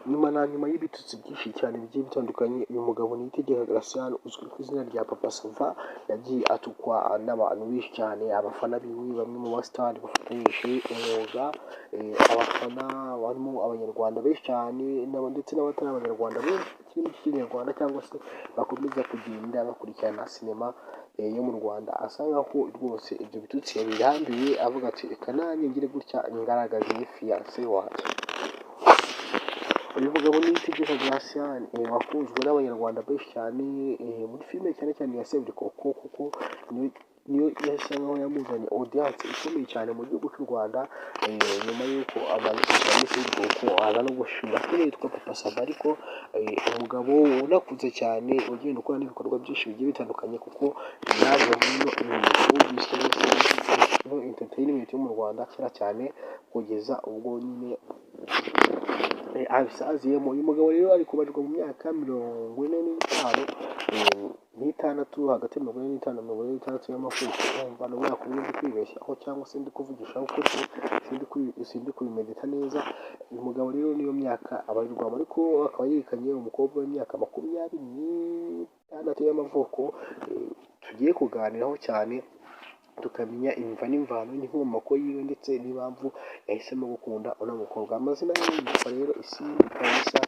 nyuma y'ibitutsi byinshi cyane bigiye bitandukanye, uyu mugabo Niyitegeka Gratien uzwi ku izina rya Papa Sava yagiye atukwa n'abantu benshi cyane, abafana biwe, bamwe mu basitari bafatanyije umwuga, abafana barimo abanyarwanda benshi cyane ndetse n'abatari abanyarwanda benshi b'ikinyarwanda cyangwa se bakomeza kugenda bakurikirana sinema yo mu Rwanda, asa nkaho rwose ibyo bitutsi yabirambiwe avuga ati reka nanjye ngire gutya ngaragaze fiyanse wanjye. Uyu mugabo Niyitegeka Gratien wakunzwe n'abanyarwanda benshi cyane muri filime cyane cyane ya Seburikoko, kuko niyo yasa nkaho yamuzanye audience ikomeye cyane mu gihugu cy'u Rwanda, nyuma y'uko amaze kugera muri Seburikoko aza no gushima ko yitwa Papa Sava, ariko umugabo unakuze cyane ugenda ukora n'ibikorwa byinshi bigiye bitandukanye, kuko yaje hino entertainment yo mu Rwanda kera cyane kugeza ubwo nyine abisaziyemo. Uyu mugabo rero ari kubarirwa mu myaka 45 hagati ya 45 na 46 y'amavuko. Umva ni umwaka umwe ndi kwibeshyaho cyangwa se ndi kuvugishaho kuko sindi kubimedita neza. Uyu mugabo rero niyo myaka abarirwamo, ariko akaba yirikanye umukobwa w'imyaka 26 y'amavuko, tugiye kuganiraho cyane tukamenya imva n'imvano n'inkomoko yiwe ndetse n'impamvu yahisemo gukunda uno mukobwa. Amazina ye yitwa rero Isimbi Kalisa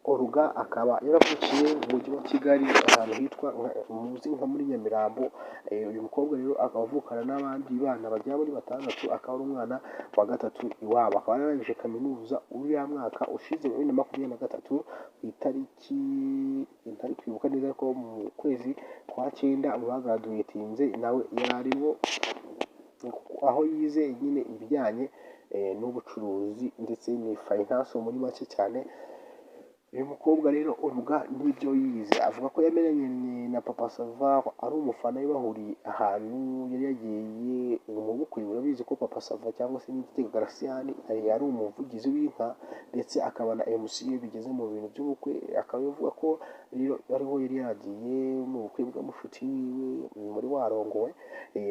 Olga, akaba yaravukiye mu mujyi wa Kigali ahantu hitwa muzi nko muri Nyamirambo. Uyu mukobwa rero akaba avukana n'abandi bana bagera muri 6, akaba ari umwana wa 3 iwabo. Akaba yarangije kaminuza uriya mwaka ushize 2023 ku itariki ntari kwibuka neza ko mu kwezi kwa 9 mu bagraduatinze nawe yararimo, aho yize nyine ibijyanye n'ubucuruzi ndetse ni finance muri make cyane. Uyu mukobwa rero Olga n'ibyo yize avuga ko yamenyanye na Papa Sava ari umufana we, bahuriye ahantu yari yagiye mu bukwe. Urabizi ko Papa Sava cyangwa se Niyitegeka Gratien ari umuvugizi w'inka ndetse akaba na MC iyo bigeze mu bintu by'ubukwe. Akaba avuga ko rero ariho yari yagiye mu bukwe bwa mushuti wiwe muri warongowe,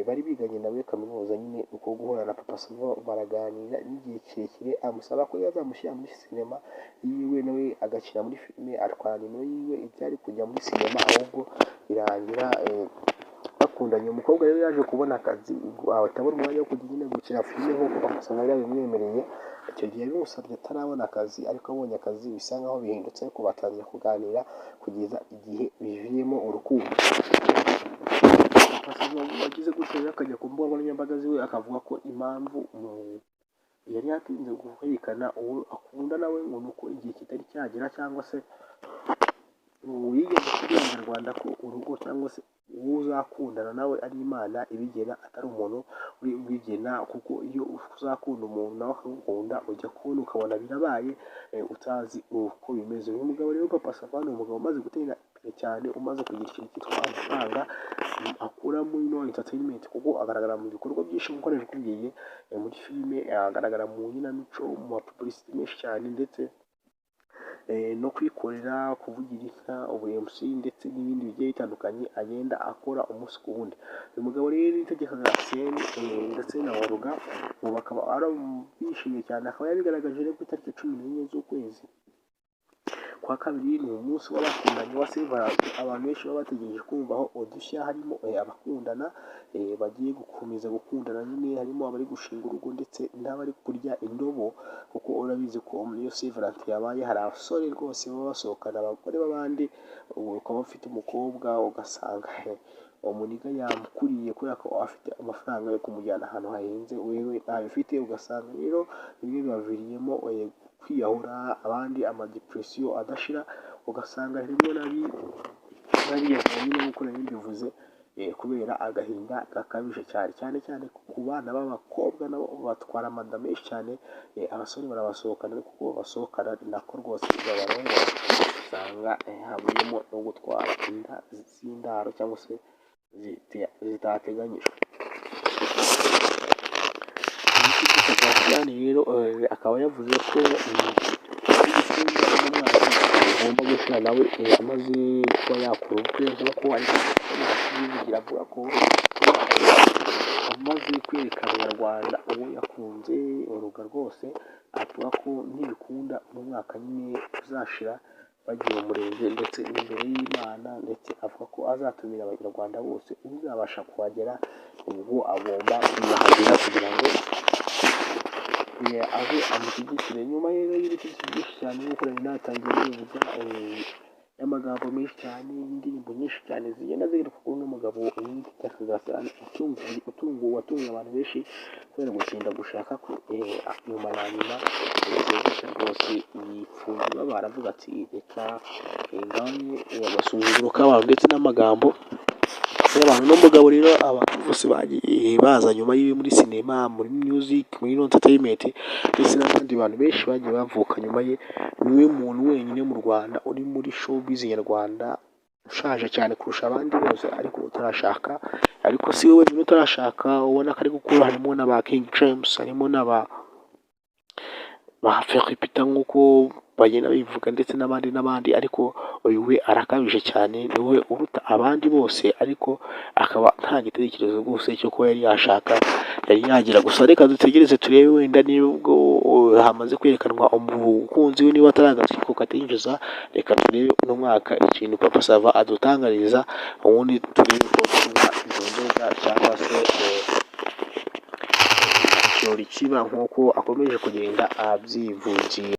bari biganye nawe kaminuza nyine, uko guhura na Papa Sava baraganira n'igihe kirekire, amusaba ko yazamushyira muri sinema yiwe nawe agakina muri filime, atwara nimero yiwe ibyari kujya muri sinema, ahubwo birangira bakundanye. Umukobwa rero yaje kubona akazi, atabona umwanya wo kujya nyine gukina filime nk'uko Papa Sava yabimwemereye. Icyo gihe bimusabye atarabona akazi, ariko abonye akazi bisa nkaho bihindutse, ariko batangiye kuganira kugeza igihe bivuyemo urukundo. Papa Sava wagize gutya rero akajya ku mbuga nkoranyambaga ziwe akavuga ko impamvu yari yatinze kwerekana uwo akunda nawe ngo ni uko igihe kitari cyagera, cyangwa se wigeze kubwira Abanyarwanda ko urugo cyangwa se uwo uzakundana nawe ari Imana ibigena, atari umuntu ubigena. Kuko iyo uzakunda umuntu nawe akagukunda, ujya kubona ukabona birabaye utazi uko bimeze. Uyu mugabo rero Papa Sava ni umugabo umaze gutera imbere cyane, umaze kugira ikintu cyitwa amafaranga akura muri no entertainment, kuko agaragara mu bikorwa byinshi nk'uko nabikubwiye, muri filime agaragara mu nkinamico, mu mapublicité menshi cyane, ndetse no kwikorera, kuvugira inka, MC ndetse n'ibindi bigiye bitandukanye agenda akora umunsi ku wundi. Uyu mugabo rero Niyitegeka Gratien ndetse na Olga ubu bakaba bishimye cyane. Akaba yabigaragaje rero ku itariki 14 z'ukwezi kwa kabiri, ni umunsi w'abakundanye wa Saint-Valentin. Abantu benshi baba bategereje kumvaho audition, harimo abakundana bagiye gukomeza gukundana nyine, harimo abari gushinga urugo ndetse n'abari kurya indobo, kuko urabizi ko iyo Saint-Valentin yabaye hari abasore rwose baba basohokana abagore b'abandi. Ukaba ufite umukobwa ugasanga umuniga yamukuriye kubera ko afite amafaranga yo kumujyana ahantu hahenze, wewe ntayo ufite, ugasanga rero bimwe bibaviriyemo kwiyahura, abandi amadepression adashira, ugasanga rimwe nabiyahura nyine nk'uko nari mbivuze, kubera agahinda gakabije cyane cyane ku bana b'abakobwa nabo batwara amada menshi cyane. Abasore barabasohokana, kuko basohokana nako rwose babarongora, usanga havuyemo no gutwara inda z'indaro cyangwa se zitateganyijwe. Rero akaba yavuze ko agomba gushyira nawe amaze kuba yakora ubukwe, nk'uko ariko bivugira avuga ko amaze kwereka Abanyarwanda uwo yakunze Olga rwose avuga ko nibikunda uno mwaka nyine uzashira bagiye mu murenge ndetse n'imbere y'Imana, ndetse avuga ko azatumira abanyarwanda bose uzabasha kuhagera ubwo agomba kuzahagera kugira ngo abe amushyigikire. Nyuma rero y'ibitutsi byinshi cyane nk'uko nari natangiye bivuga, y'amagambo menshi cyane y'indirimbo nyinshi cyane zigenda zigaruka kuri uno mugabo Uwinita Gasana watunguye abantu benshi kubera gutinda gushaka kwe, nyuma na nyuma rwose yipfuye baravuga ati reka ngabanye agasuzuguro k'abantu ndetse n'amagambo y'abantu. N'umugabo rero abantu bose bagiye baza nyuma yiwe muri sinema, muri music, muri entertainment ndetse n'abandi bantu benshi bagiye bavuka nyuma ye, niwe muntu wenyine mu Rwanda uri muri showbiz nyarwanda ushaje cyane kurusha abandi bose ariko utarashaka, ariko si we wenyine utarashaka, ubona ko ari gukura, harimo n'aba King James, harimo n'aba Fally Peter nk'uko bagenda bivuga ndetse n'abandi, ariko uyu we arakabije cyane, niwe uruta abandi bose, ariko akaba nta gitekerezo rwose cyo kuba yari yashaka yari yagira. Gusa reka dutegereze turebe wenda nibwo hamaze kwerekanwa umukunzi we niba ataragatsiko katinjiza, reka turebe uno mwaka ikintu Papa Sava adutangariza, ubundi turebe ko tunywa izo nzoga cyangwa se ikirori kiba nk'uko akomeje kugenda abyivugira.